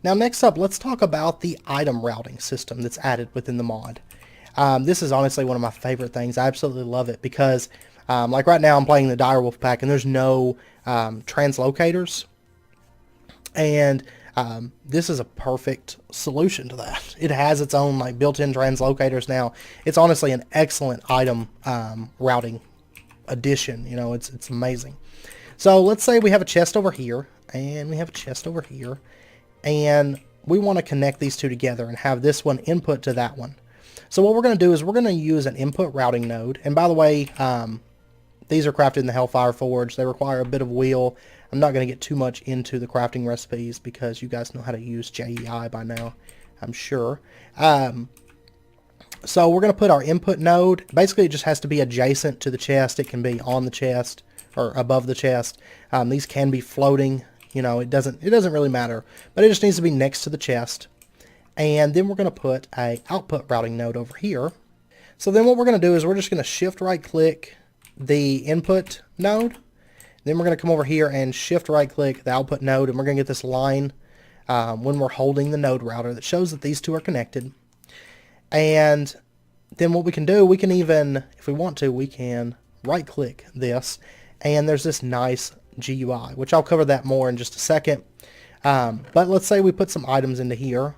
Now next up, let's talk about the item routing system that's added within the mod. This is honestly one of my favorite things. I absolutely love it because like right now I'm playing the Direwolf pack and there's no translocators, and this is a perfect solution to that. It has its own like built-in translocators now. It's honestly an excellent item routing addition. You know, it's amazing. So let's say we have a chest over here and we have a chest over here, and we want to connect these two together and have this one input to that one. So what we're going to do is we're going to use an input routing node. And by the way, these are crafted in the Hellfire Forge. They require a bit of wheel. I'm not going to get too much into the crafting recipes because you guys know how to use JEI by now, I'm sure. So we're going to put our input node. Basically, it just has to be adjacent to the chest. It can be on the chest or above the chest. These can be floating. You know, it doesn't really matter, but it just needs to be next to the chest. And then we're going to put a output routing node over here. So then what we're going to do is we're just going to shift right click the input node. Then we're going to come over here and shift right click the output node, and we're going to get this line when we're holding the node router that shows that these two are connected. And then what we can do, we can even, if we want to, we can right click this, and there's this nice GUI, which I'll cover that more in just a second. But let's say we put some items into here.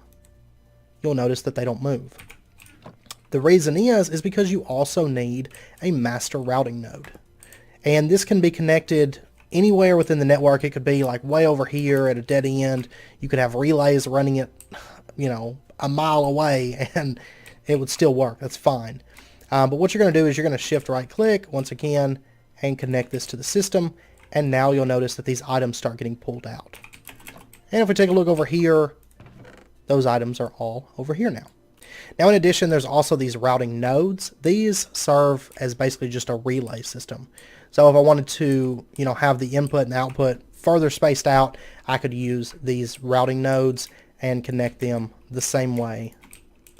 You'll notice that they don't move. The reason is because you also need a master routing node. And this can be connected anywhere within the network. It could be like way over here at a dead end. You could have relays running it, you know, a mile away, and it would still work. That's fine. But what you're going to do is you're going to shift right click once again and connect this to the system. And now you'll notice that these items start getting pulled out. And if we take a look over here, those items are all over here now. Now in addition, there's also these routing nodes. These serve as basically just a relay system. So if I wanted to, you know, have the input and output further spaced out, I could use these routing nodes and connect them the same way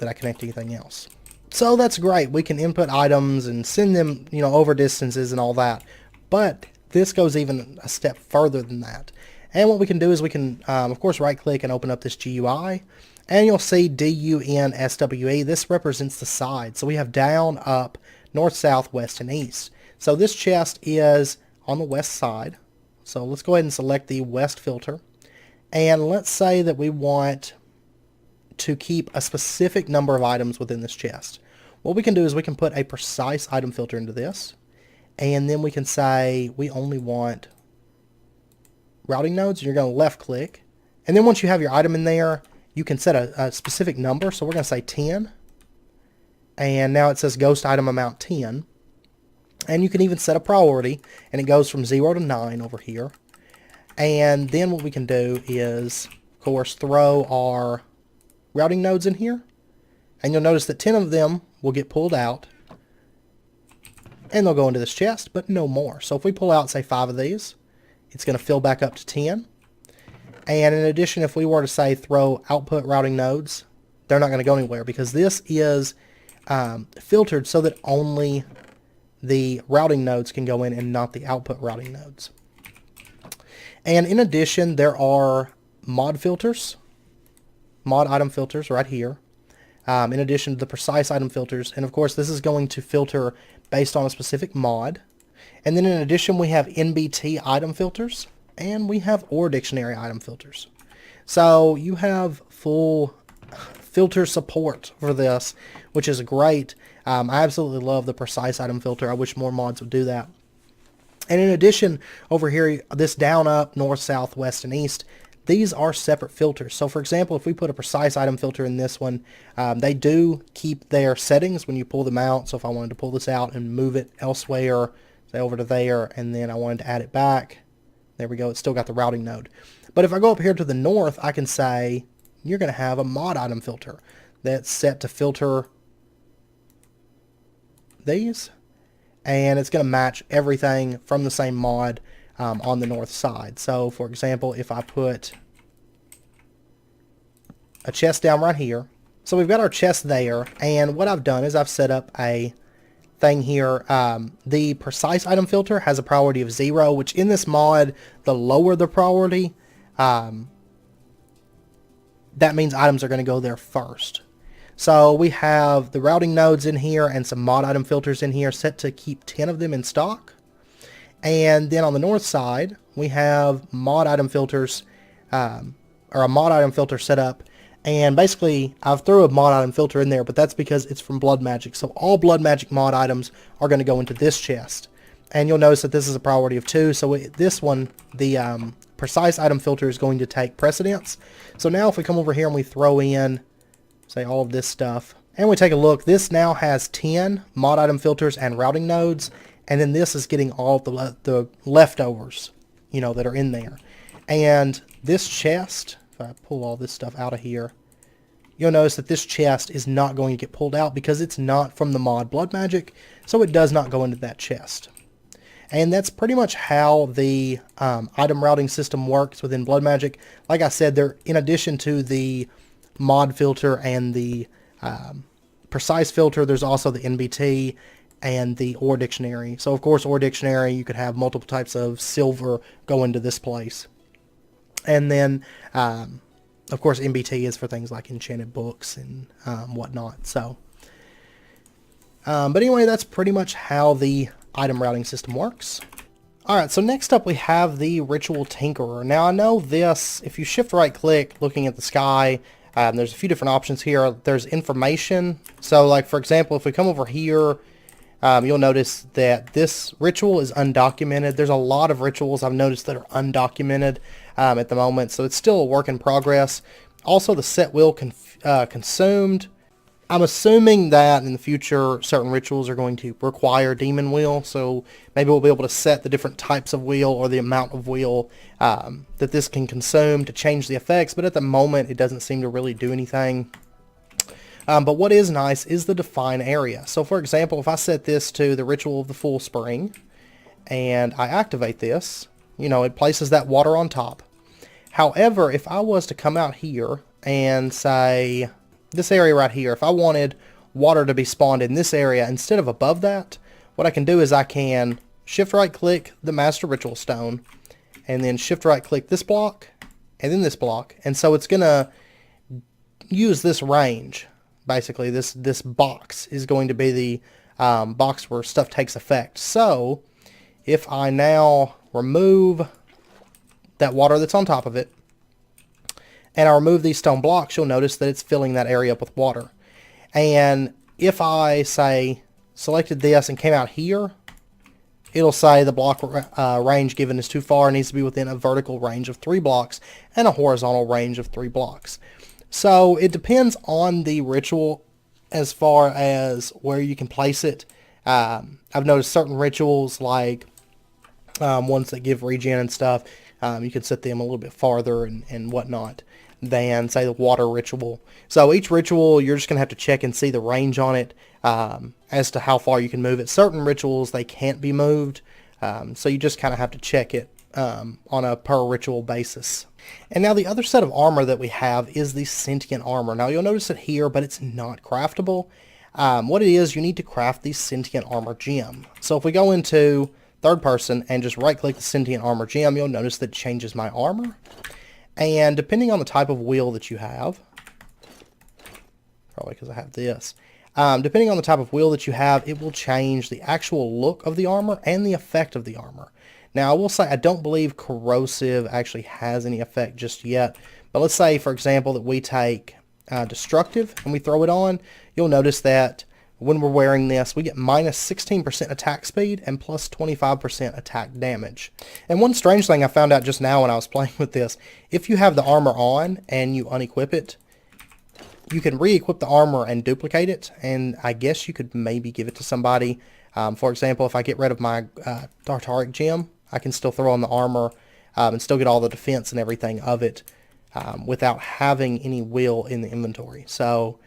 that I connect anything else. So that's great. We can input items and send them, you know, over distances and all that. But this goes even a step further than that. And what we can do is we can, of course, right click and open up this GUI. And you'll see DUNSWE. This represents the side. So we have down, up, north, south, west, and east. So this chest is on the west side. So let's go ahead and select the west filter. And let's say that we want to keep a specific number of items within this chest. What we can do is we can put a precise item filter into this. And then we can say we only want routing nodes. You're going to left click. And then once you have your item in there, you can set a specific number. So we're going to say 10. And now it says ghost item amount 10. And you can even set a priority. And it goes from 0 to 9 over here. And then what we can do is, of course, throw our routing nodes in here. And you'll notice that 10 of them will get pulled out. And they'll go into this chest, but no more. So if we pull out, say, 5 of these, it's going to fill back up to 10. And in addition, if we were to say throw output routing nodes, they're not going to go anywhere because this is filtered so that only the routing nodes can go in and not the output routing nodes. And in addition, there are mod filters, mod item filters right here, in addition to the precise item filters. And of course, this is going to filter based on a specific mod. And then in addition, we have NBT item filters, and we have OR dictionary item filters. So you have full filter support for this, which is great. I absolutely love the precise item filter. I wish more mods would do that. And in addition, over here, this down, up, north, south, west, and east, these are separate filters. So for example, if we put a precise item filter in this one, they do keep their settings when you pull them out. So if I wanted to pull this out and move it elsewhere, say over to there, and then I wanted to add it back, there we go, it's still got the routing node. But if I go up here to the north, I can say, you're going to have a mod item filter that's set to filter these, and it's going to match everything from the same mod on the north side. So for example, if I put a chest down right here, so we've got our chest there, and what I've done is I've set up a thing here. The precise item filter has a priority of 0, which in this mod, the lower the priority, that means items are going to go there first. So we have the routing nodes in here and some mod item filters in here set to keep 10 of them in stock. And then on the north side, we have mod item filters, or a mod item filter set up. And basically, I've threw a mod item filter in there, but that's because it's from Blood Magic. So all Blood Magic mod items are going to go into this chest. And you'll notice that this is a priority of 2. So this one, the precise item filter is going to take precedence. So now if we come over here and we throw in, say, all of this stuff, and we take a look, this now has 10 mod item filters and routing nodes. And then this is getting all the leftovers, you know, that are in there. And this chest, if I pull all this stuff out of here, you'll notice that this chest is not going to get pulled out because it's not from the mod Blood Magic, so it does not go into that chest. And that's pretty much how the item routing system works within Blood Magic. Like I said, there, in addition to the mod filter and the precise filter, there's also the NBT and the ore dictionary. So of course, ore dictionary, you could have multiple types of silver go into this place. And then, of course, NBT is for things like enchanted books and whatnot. So, but anyway, that's pretty much how the item routing system works. Alright, so next up we have the Ritual Tinkerer. Now I know this, if you shift right click looking at the sky, there's a few different options here. There's information. So like for example, if we come over here, you'll notice that this ritual is undocumented. There's a lot of rituals I've noticed that are undocumented at the moment, so it's still a work in progress. Also, the set will consumed. I'm assuming that in the future certain rituals are going to require demon wheel, so maybe we'll be able to set the different types of wheel or the amount of wheel that this can consume to change the effects, but at the moment it doesn't seem to really do anything. But what is nice is the define area. So for example, if I set this to the Ritual of the Full Spring and I activate this, you know, it places that water on top. However, if I was to come out here and say this area right here, if I wanted water to be spawned in this area instead of above that, what I can do is I can shift right click the Master Ritual Stone and then shift right click this block and then this block. And so it's going to use this range. Basically, this box is going to be the box where stuff takes effect. So, if I now remove that water that's on top of it, and I remove these stone blocks, you'll notice that it's filling that area up with water. And if I, say, selected this and came out here, it'll say the block range given is too far, it needs to be within a vertical range of 3 blocks and a horizontal range of 3 blocks. So it depends on the ritual as far as where you can place it. I've noticed certain rituals like ones that give regen and stuff, you can set them a little bit farther and whatnot than, say, the water ritual. So each ritual, you're just going to have to check and see the range on it as to how far you can move it. Certain rituals, they can't be moved, so you just kind of have to check it on a per ritual basis. And now the other set of armor that we have is the Sentient Armor. Now you'll notice it here, but it's not craftable. What it is, you need to craft the Sentient Armor gem. So if we go into third person and just right click the Sentient Armor gem, you'll notice that it changes my armor. And depending on the type of wheel that you have, probably because I have this, depending on the type of wheel that you have, it will change the actual look of the armor and the effect of the armor. Now, I will say I don't believe corrosive actually has any effect just yet. But let's say, for example, that we take destructive and we throw it on. You'll notice that when we're wearing this, we get minus 16% attack speed and plus 25% attack damage. And one strange thing I found out just now when I was playing with this, if you have the armor on and you unequip it, you can re-equip the armor and duplicate it. And I guess you could maybe give it to somebody. For example, if I get rid of my Tartaric gem, I can still throw on the armor and still get all the defense and everything of it without having any wheel in the inventory. So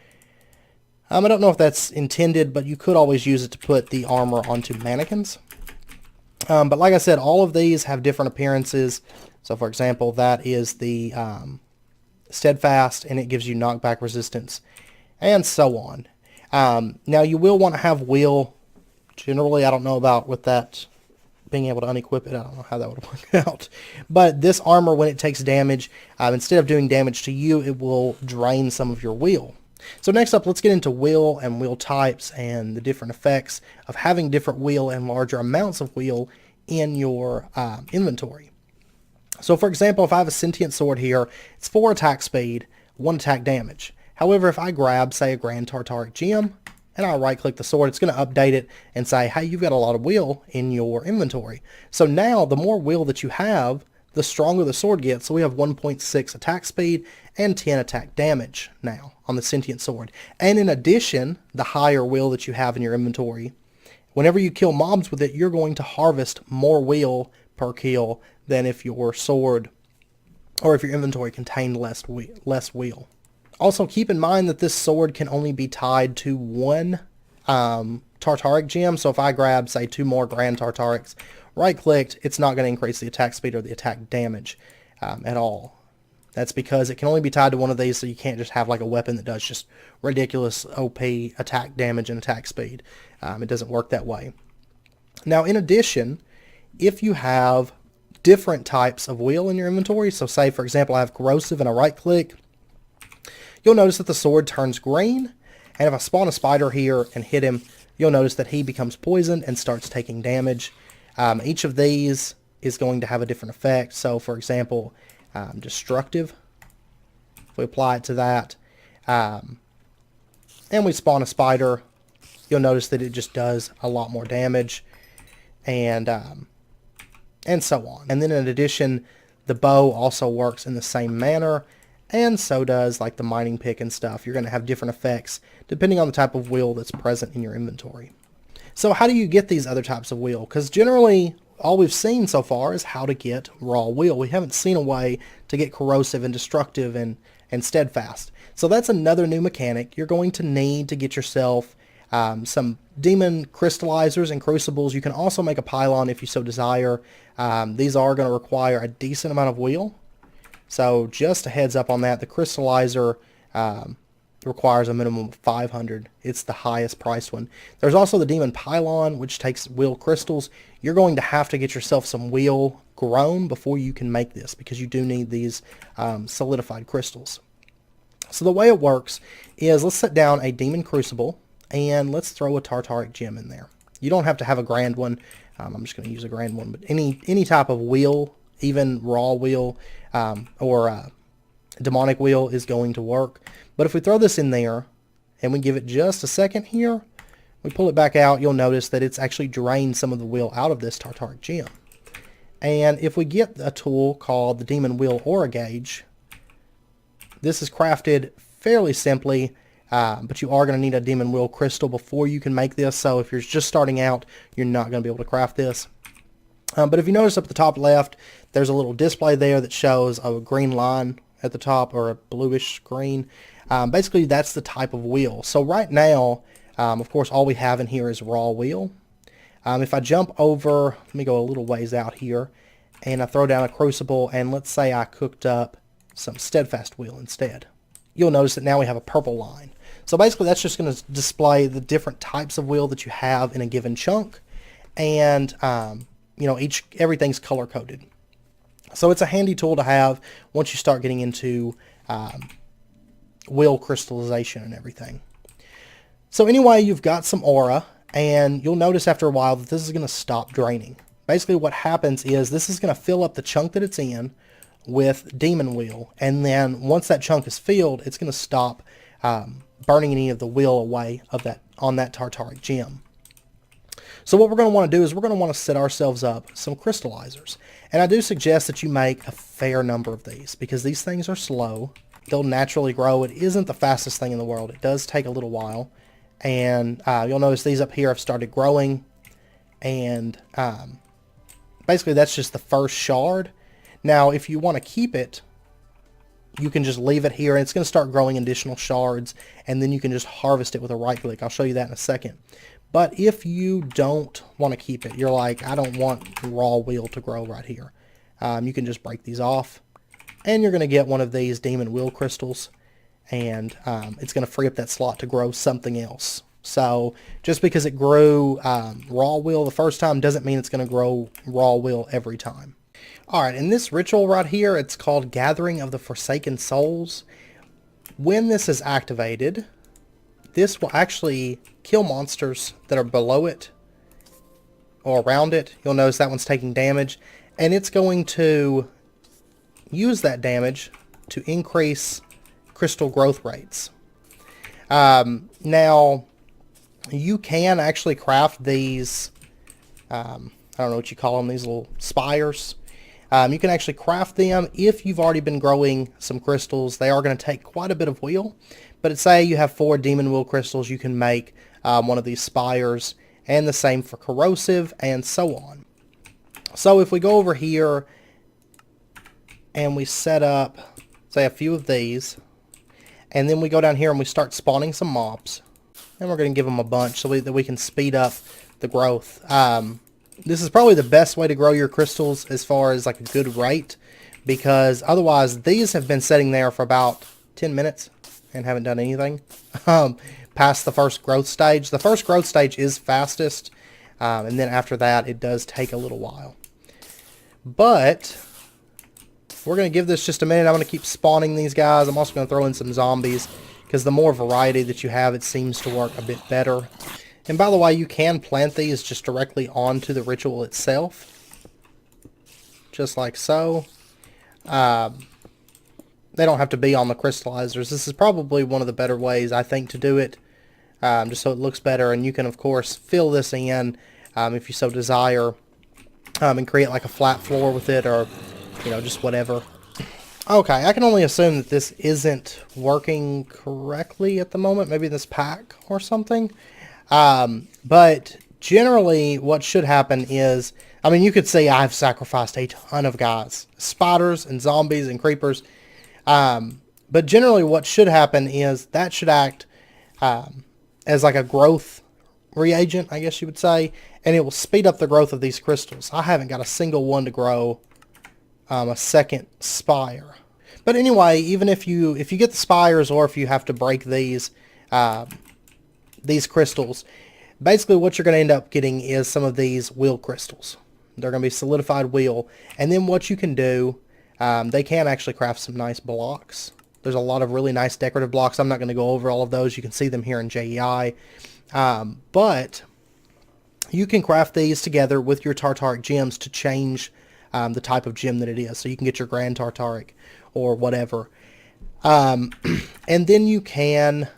I don't know if that's intended, but you could always use it to put the armor onto mannequins. But like I said, all of these have different appearances. So for example, that is the steadfast, and it gives you knockback resistance, and so on. Now you will want to have wheel. Generally, I don't know about with that being able to unequip it. I don't know how that would work out. But this armor, when it takes damage, instead of doing damage to you, it will drain some of your wheel. So next up, let's get into wheel and wheel types and the different effects of having different wheel and larger amounts of wheel in your inventory. So for example, if I have a sentient sword here, it's 4 attack speed, 1 attack damage. However, if I grab, say, a Grand Tartaric Gem, and I right-click the sword, it's going to update it and say, hey, you've got a lot of wheel in your inventory. So now, the more wheel that you have, the stronger the sword gets. So we have 1.6 attack speed and 10 attack damage now on the sentient sword. And in addition, the higher wheel that you have in your inventory, whenever you kill mobs with it, you're going to harvest more wheel per kill than if your sword or if your inventory contained less wheel. Also, keep in mind that this sword can only be tied to 1 Tartaric Gem. So if I grab, say, 2 more Grand Tartarics, right-clicked, it's not going to increase the attack speed or the attack damage at all. That's because it can only be tied to one of these, so you can't just have like a weapon that does just ridiculous OP attack damage and attack speed. It doesn't work that way. Now, in addition, if you have different types of wheel in your inventory, so say, for example, I have corrosive and a right-click, you'll notice that the sword turns green, and if I spawn a spider here and hit him, you'll notice that he becomes poisoned and starts taking damage. Each of these is going to have a different effect. So, for example, destructive, if we apply it to that, and we spawn a spider, you'll notice that it just does a lot more damage, and so on. And then in addition, the bow also works in the same manner, and so does like the mining pick and stuff. You're going to have different effects depending on the type of wheel that's present in your inventory. So how do you get these other types of wheel? Because generally, all we've seen so far is how to get raw wheel. We haven't seen a way to get corrosive and destructive and steadfast. So that's another new mechanic. You're going to need to get yourself some demon crystallizers and crucibles. You can also make a pylon if you so desire. These are going to require a decent amount of wheel. So just a heads up on that. The crystallizer requires a minimum of 500. It's the highest priced one. There's also the demon pylon, which takes wheel crystals. You're going to have to get yourself some wheel grown before you can make this, because you do need these solidified crystals. So the way it works is, let's set down a demon crucible and let's throw a Tartaric Gem in there. You don't have to have a grand one. I'm just going to use a grand one, but any type of wheel, even raw wheel or demonic wheel, is going to work. But if we throw this in there and we give it just a second here, we pull it back out, you'll notice that it's actually drained some of the wheel out of this Tartaric Gem. And if we get a tool called the Demon Wheel Aura Gauge, this is crafted fairly simply, but you are going to need a Demon Wheel Crystal before you can make this. So if you're just starting out, you're not going to be able to craft this. But if you notice up at the top left, there's a little display there that shows a green line at the top, or a bluish green. Basically, that's the type of wheel. So right now, of course, all we have in here is raw wheel. If I jump over, let me go a little ways out here, and I throw down a crucible, and let's say I cooked up some steadfast wheel instead. You'll notice that now we have a purple line. So basically, that's just going to display the different types of wheel that you have in a given chunk, and you know, everything's color coded. So it's a handy tool to have once you start getting into wheel crystallization and everything. So anyway, you've got some aura, and you'll notice after a while that this is going to stop draining. Basically what happens is this is going to fill up the chunk that it's in with demon wheel, and then once that chunk is filled, it's going to stop burning any of the wheel away of that on that Tartaric Gem. So what we're going to want to do is we're going to want to set ourselves up some crystallizers. And I do suggest that you make a fair number of these, because these things are slow. They'll naturally grow. It isn't the fastest thing in the world. It does take a little while. And you'll notice these up here have started growing. And basically that's just the first shard. Now if you want to keep it, you can just leave it here, and it's going to start growing additional shards, and then you can just harvest it with a right click. I'll show you that in a second. But if you don't want to keep it, you're like, I don't want raw wheel to grow right here, you can just break these off, and you're going to get one of these demon wheel crystals, and it's going to free up that slot to grow something else. So just because it grew raw will the first time doesn't mean it's going to grow raw will every time. Alright, in this ritual right here, it's called Gathering of the Forsaken Souls. When this is activated, this will actually kill monsters that are below it or around it. You'll notice that one's taking damage, and it's going to use that damage to increase crystal growth rates. Now, you can actually craft these, I don't know what you call them, these little spires. You can actually craft them if you've already been growing some crystals. They are going to take quite a bit of will, but say you have 4 demon will crystals, you can make one of these spires, and the same for corrosive, and so on. So if we go over here and we set up, say, a few of these, and then we go down here and we start spawning some mobs, and we're going to give them a bunch so that we can speed up the growth. This is probably the best way to grow your crystals as far as like a good rate, because otherwise these have been sitting there for about 10 minutes and haven't done anything past the first growth stage. The first growth stage is fastest, and then after that it does take a little while. But we're going to give this just a minute. I'm going to keep spawning these guys. I'm also going to throw in some zombies, because the more variety that you have, it seems to work a bit better. And by the way, you can plant these just directly onto the ritual itself, just like so. They don't have to be on the crystallizers. This is probably one of the better ways, I think, to do it, just so it looks better. And you can, of course, fill this in if you so desire, and create like a flat floor with it, or, you know, just whatever. Okay, I can only assume that this isn't working correctly at the moment. Maybe this pack or something. But generally what should happen is, I mean, you could say I've sacrificed a ton of guys, spiders and zombies and creepers. But generally what should happen is that should act as like a growth reagent, I guess you would say, and it will speed up the growth of these crystals. I haven't got a single one to grow a second spire. But anyway, even if you get the spires, or if you have to break these crystals, basically what you're going to end up getting is some of these wheel crystals. They're going to be solidified wheel. And then what you can do, they can actually craft some nice blocks. There's a lot of really nice decorative blocks. I'm not going to go over all of those. You can see them here in JEI. But you can craft these together with your Tartaric gems to change the type of gem that it is. So you can get your Grand Tartaric or whatever. And then you can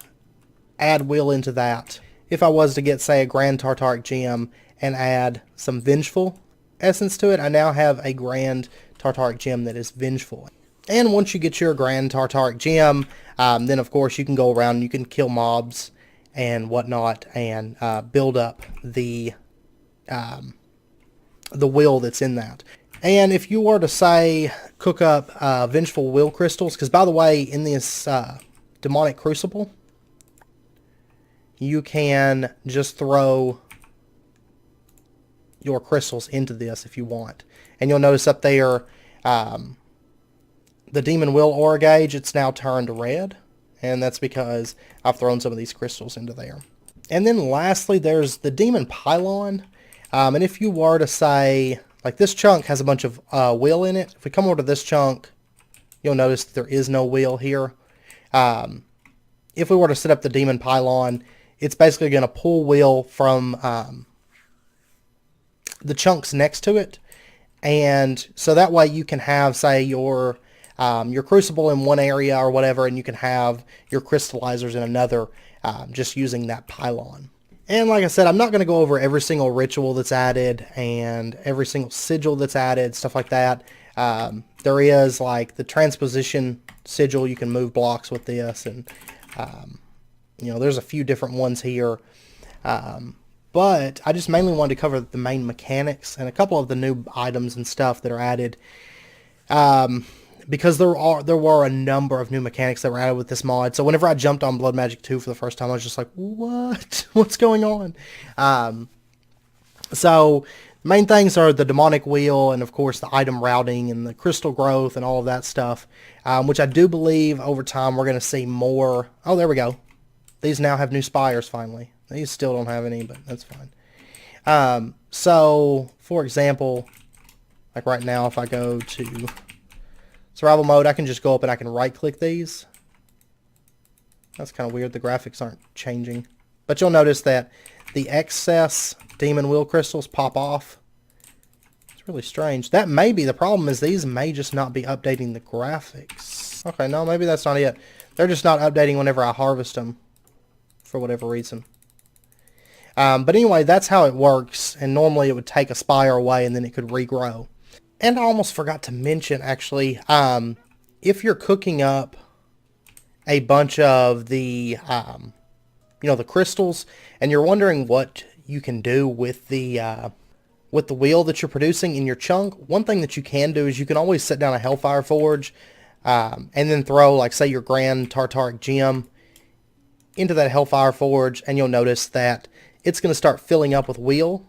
add will into that. If I was to get, say, a Grand Tartaric gem and add some Vengeful essence to it, I now have a Grand Tartaric gem that is Vengeful. And once you get your Grand Tartaric gem, then of course you can go around and you can kill mobs and whatnot, and build up the will that's in that. And if you were to, say, cook up Vengeful Will Crystals, because by the way, in this Demonic Crucible, you can just throw your crystals into this if you want. And you'll notice up there, the Demon Will Aura Gauge, it's now turned red. And that's because I've thrown some of these crystals into there. And then lastly, there's the Demon Pylon. And if you were to say, like, this chunk has a bunch of will in it. If we come over to this chunk, you'll notice that there is no will here. If we were to set up the Demon Pylon, it's basically going to pull will from the chunks next to it. And so that way you can have, say, your crucible in one area or whatever, and you can have your crystallizers in another, just using that pylon. And like I said, I'm not going to go over every single ritual that's added and every single sigil that's added, stuff like that. There is, like, the transposition sigil. You can move blocks with this, and you know, there's a few different ones here. But I just mainly wanted to cover the main mechanics and a couple of the new items and stuff that are added. Because there were a number of new mechanics that were added with this mod. So whenever I jumped on Blood Magic 2 for the first time, I was just like, what? What's going on? So main things are the demonic wheel, and of course the item routing and the crystal growth and all of that stuff, which I do believe over time we're going to see more. Oh, there we go. These now have new spires finally. These still don't have any, but that's fine. So, for example, like right now, if I go to survival mode, I can just go up and I can right-click these. That's kind of weird. The graphics aren't changing. But you'll notice that the excess demon will crystals pop off. It's really strange. That may be the problem, is these may just not be updating the graphics. Okay, no, maybe that's not it. They're just not updating whenever I harvest them for whatever reason. But anyway, that's how it works. And normally it would take a spire away and then it could regrow. And I almost forgot to mention, actually, if you're cooking up a bunch of the, the crystals, and you're wondering what you can do with the wheel that you're producing in your chunk, one thing that you can do is you can always set down a Hellfire Forge, and then throw, like, say, your Grand Tartaric Gem into that Hellfire Forge, and you'll notice that it's going to start filling up with wheel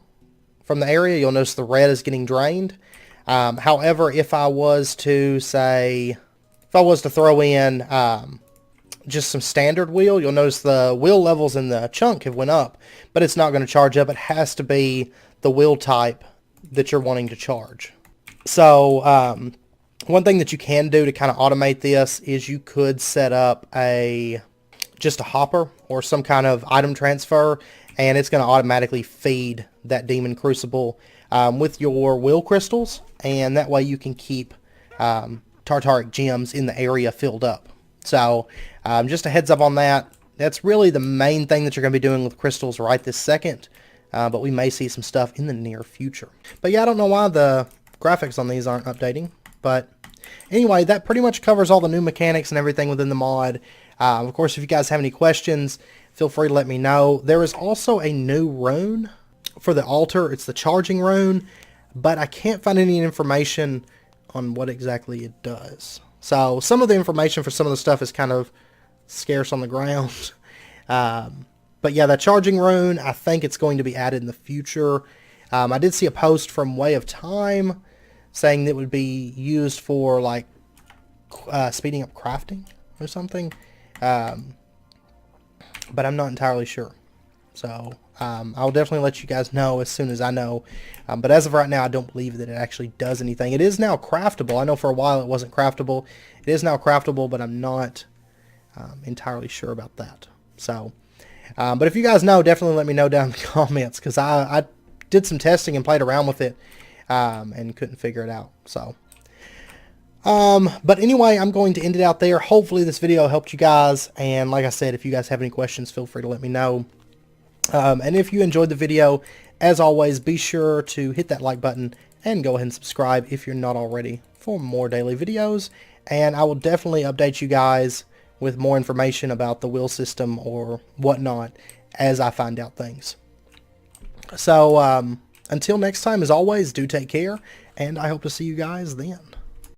from the area. You'll notice the red is getting drained. However, if I was to throw in just some standard wheel, you'll notice the wheel levels in the chunk have went up, but it's not going to charge up. It has to be the wheel type that you're wanting to charge. So one thing that you can do to kind of automate this is you could set up just a hopper or some kind of item transfer, and it's going to automatically feed that demon crucible with your wheel crystals, and that way you can keep Tartaric gems in the area filled up. So just a heads up on that. That's really the main thing that you're going to be doing with crystals right this second, but we may see some stuff in the near future. But yeah, I don't know why the graphics on these aren't updating, but anyway, that pretty much covers all the new mechanics and everything within the mod. Of course, if you guys have any questions, feel free to let me know. There is also a new rune for the altar. It's the charging rune, but I can't find any information on what exactly it does. So some of the information for some of the stuff is kind of scarce on the ground. But yeah, the charging rune, I think it's going to be added in the future. I did see a post from Way of Time saying that it would be used for, like, speeding up crafting or something. But I'm not entirely sure. So I'll definitely let you guys know as soon as I know. But as of right now, I don't believe that it actually does anything. It is now craftable. I know for a while it wasn't craftable. It is now craftable, but I'm not entirely sure about that. So, but if you guys know, definitely let me know down in the comments, because I did some testing and played around with it and couldn't figure it out. So, but anyway, I'm going to end it out there. Hopefully this video helped you guys. And like I said, if you guys have any questions, feel free to let me know. And if you enjoyed the video, as always, be sure to hit that like button and go ahead and subscribe if you're not already for more daily videos. And I will definitely update you guys with more information about the wheel system or whatnot as I find out things. So until next time, as always, do take care, and I hope to see you guys then.